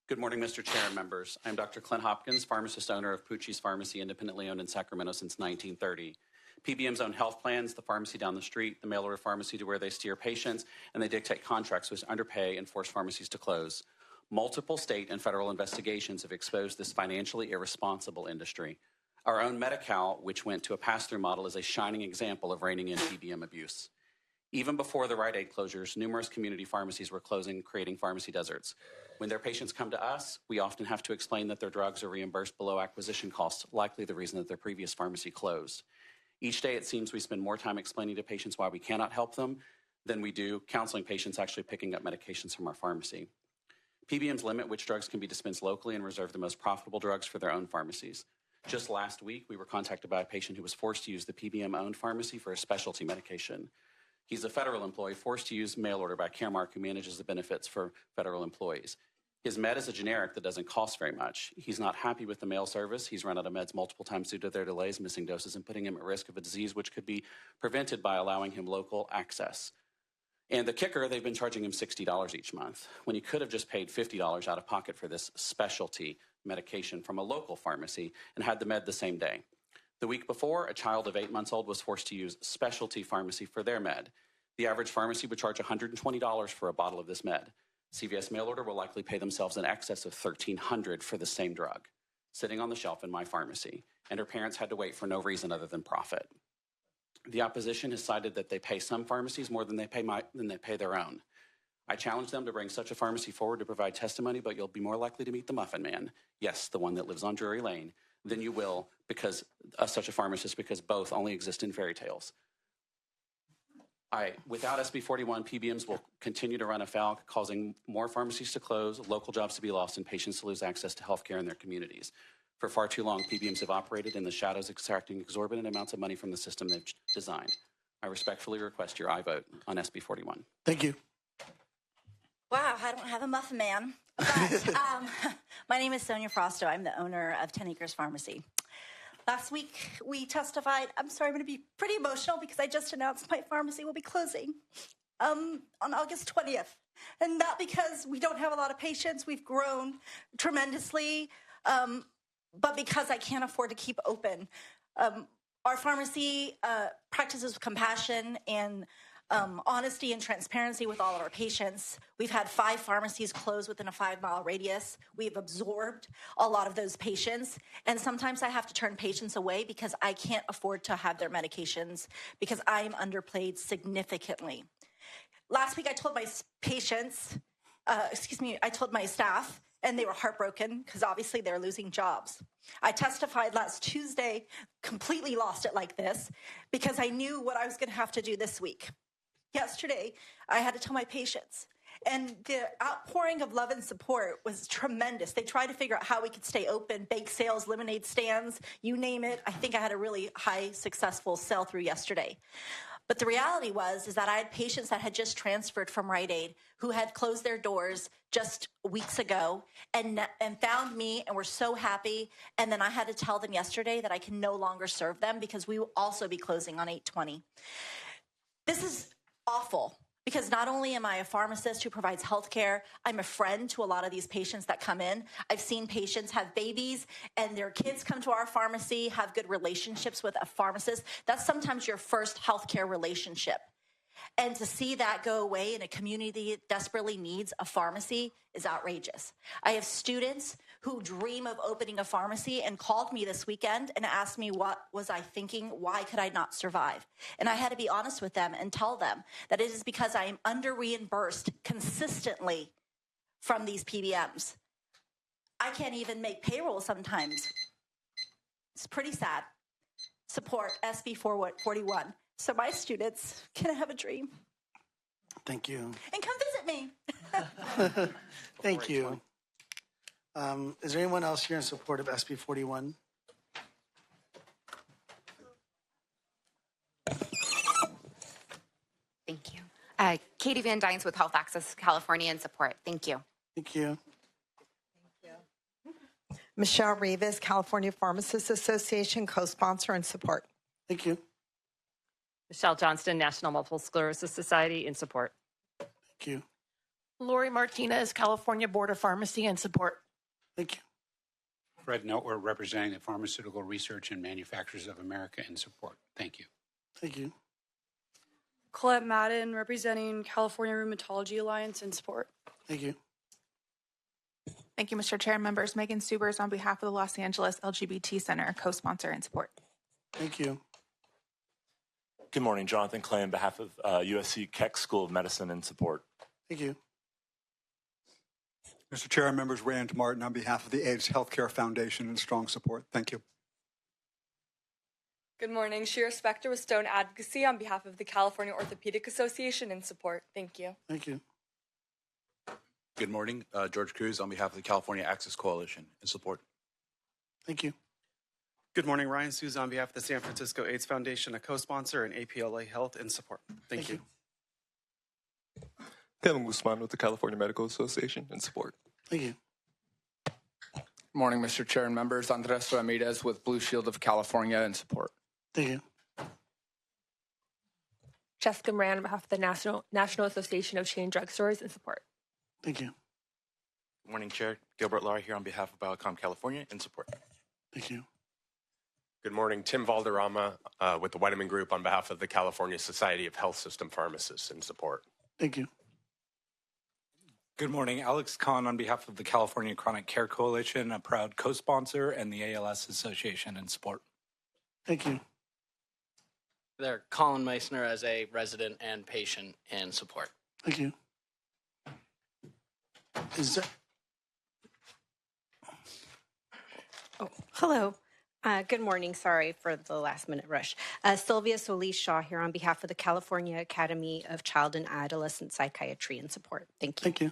Good morning, Mr. Chair and members. I'm Dr. Clint Hopkins, pharmacist owner of Pucci's Pharmacy, independently owned in Sacramento since 1930. PBM's own health plans, the pharmacy down the street, the mail-order pharmacy to where they steer patients, and they dictate contracts which underpay and force pharmacies to close. Multiple state and federal investigations have exposed this financially irresponsible industry. Our own Medi-Cal, which went to a pass-through model, is a shining example of reining in PBM abuse. Even before the Rite Aid closures, numerous community pharmacies were closing, creating pharmacy deserts. When their patients come to us, we often have to explain that their drugs are reimbursed below acquisition costs, likely the reason that their previous pharmacy closed. Each day, it seems we spend more time explaining to patients why we cannot help them than we do counseling patients actually picking up medications from our pharmacy. PBMs limit which drugs can be dispensed locally and reserve the most profitable drugs for their own pharmacies. Just last week, we were contacted by a patient who was forced to use the PBM-owned pharmacy for a specialty medication. He's a federal employee forced to use mail order by Caremark, who manages the benefits for federal employees. His med is a generic that doesn't cost very much. He's not happy with the mail service. He's run out of meds multiple times due to their delays, missing doses, and putting him at risk of a disease which could be prevented by allowing him local access. And the kicker, they've been charging him $60 each month, when he could have just paid $50 out of pocket for this specialty medication from a local pharmacy and had the med the same day. The week before, a child of 8 months old was forced to use specialty pharmacy for their med. The average pharmacy would charge $120 for a bottle of this med. CVS mail order will likely pay themselves in excess of $1,300 for the same drug, sitting on the shelf in my pharmacy, and her parents had to wait for no reason other than profit. The opposition has cited that they pay some pharmacies more than they pay their own. I challenge them to bring such a pharmacy forward to provide testimony, but you'll be more likely to meet the Muffin Man, yes, the one that lives on Drury Lane, than you will because such a pharmacist, because both only exist in fairy tales. Without SB 41, PBMs will continue to run afoul, causing more pharmacies to close, local jobs to be lost, and patients to lose access to health care in their communities. For far too long, PBMs have operated in the shadows, extracting exorbitant amounts of money from the system they've designed. I respectfully request your aye vote on SB 41. Thank you. Wow, I don't have a Muffin Man. But my name is Sonia Frosto. I'm the owner of 10 Acres Pharmacy. Last week, we testified. I'm sorry, I'm going to be pretty emotional because I just announced my pharmacy will be closing on August 20th. And not because we don't have a lot of patients. We've grown tremendously, but because I can't afford to keep open. Our pharmacy practices compassion and honesty and transparency with all of our patients. We've had 5 pharmacies close within a 5-mile radius. We've absorbed a lot of those patients. And sometimes I have to turn patients away because I can't afford to have their medications because I'm underpaid significantly. Last week I told my patients, I told my staff, and they were heartbroken because obviously they're losing jobs. I testified last Tuesday, completely lost it like this because I knew what I was going to have to do this week. Yesterday, I had to tell my patients, and the outpouring of love and support was tremendous. They tried to figure out how we could stay open, bake sales, lemonade stands, you name it. I think I had a really high, successful sell-through yesterday. But the reality is that I had patients that had just transferred from Rite Aid who had closed their doors just weeks ago and found me and were so happy. And then I had to tell them yesterday that I can no longer serve them because we will also be closing on 8/20. This is awful because not only am I a pharmacist who provides health care, I'm a friend to a lot of these patients that come in. I've seen patients have babies and their kids come to our pharmacy, have good relationships with a pharmacist. That's sometimes your first healthcare relationship. And to see that go away in a community that desperately needs a pharmacy is outrageous. I have students who dream of opening a pharmacy and called me this weekend and asked me what was I thinking, why could I not survive? And I had to be honest with them and tell them that it is because I am under-reimbursed consistently from these PBMs. I can't even make payroll sometimes. It's pretty sad. Support SB 441 so my students can have a dream. Thank you. And come visit me. Thank you. Is there anyone else here in support of SB 41? Thank you. Katie Van Dynes with Health Access California in support. Thank you. Thank you. Michelle Rivas, California Pharmacists Association, co-sponsor and support. Thank you. Michelle Johnston, National Multiple Sclerosis Society, in support. Thank you. Lori Martinez, California Board of Pharmacy and Support. Thank you. Fred Notwer, representing the Pharmaceutical Research and Manufacturers of America, in support. Thank you. Thank you. Colette Madden, representing California Rheumatology Alliance, in support. Thank you. Thank you, Mr. Chair. Members, Megan Subers on behalf of the Los Angeles LGBT Center, co-sponsor and support. Thank you. Good morning, Jonathan Clay on behalf of USC Keck School of Medicine and support. Thank you. Mr. Chair, members, Rand Martin on behalf of the AIDS Healthcare Foundation in strong support. Thank you. Good morning. Shira Spector with Stone Advocacy on behalf of the California Orthopedic Association, in support. Thank you. Thank you. Good morning. George Cruz on behalf of the California Access Coalition, in support. Thank you. Good morning. Ryan Souza on behalf of the San Francisco AIDS Foundation, a co-sponsor, and APLA Health, in support. Thank you. Kevin Guzman with the California Medical Association, in support. Thank you. Good morning, Mr. Chair and members. Andres Ramirez with Blue Shield of California, in support. Thank you. Jessica Moran on behalf of the National Association of Chain Drugstores, in support. Thank you. Good morning, Chair. Gilbert Lara here on behalf of Biocom California, in support. Thank you. Good morning. Tim Valderrama with the Weidemann Group on behalf of the California Society of Health System Pharmacists, in support. Thank you. Good morning. Alex Kahn on behalf of the California Chronic Care Coalition, a proud co-sponsor, and the ALS Association, in support. Thank you. There, Colin Meissner as a resident and patient, in support. Thank you. Is there... Oh, hello. Good morning. Sorry for the last minute rush. Sylvia Solis Shaw here on behalf of the California Academy of Child and Adolescent Psychiatry, in support. Thank you. Thank you.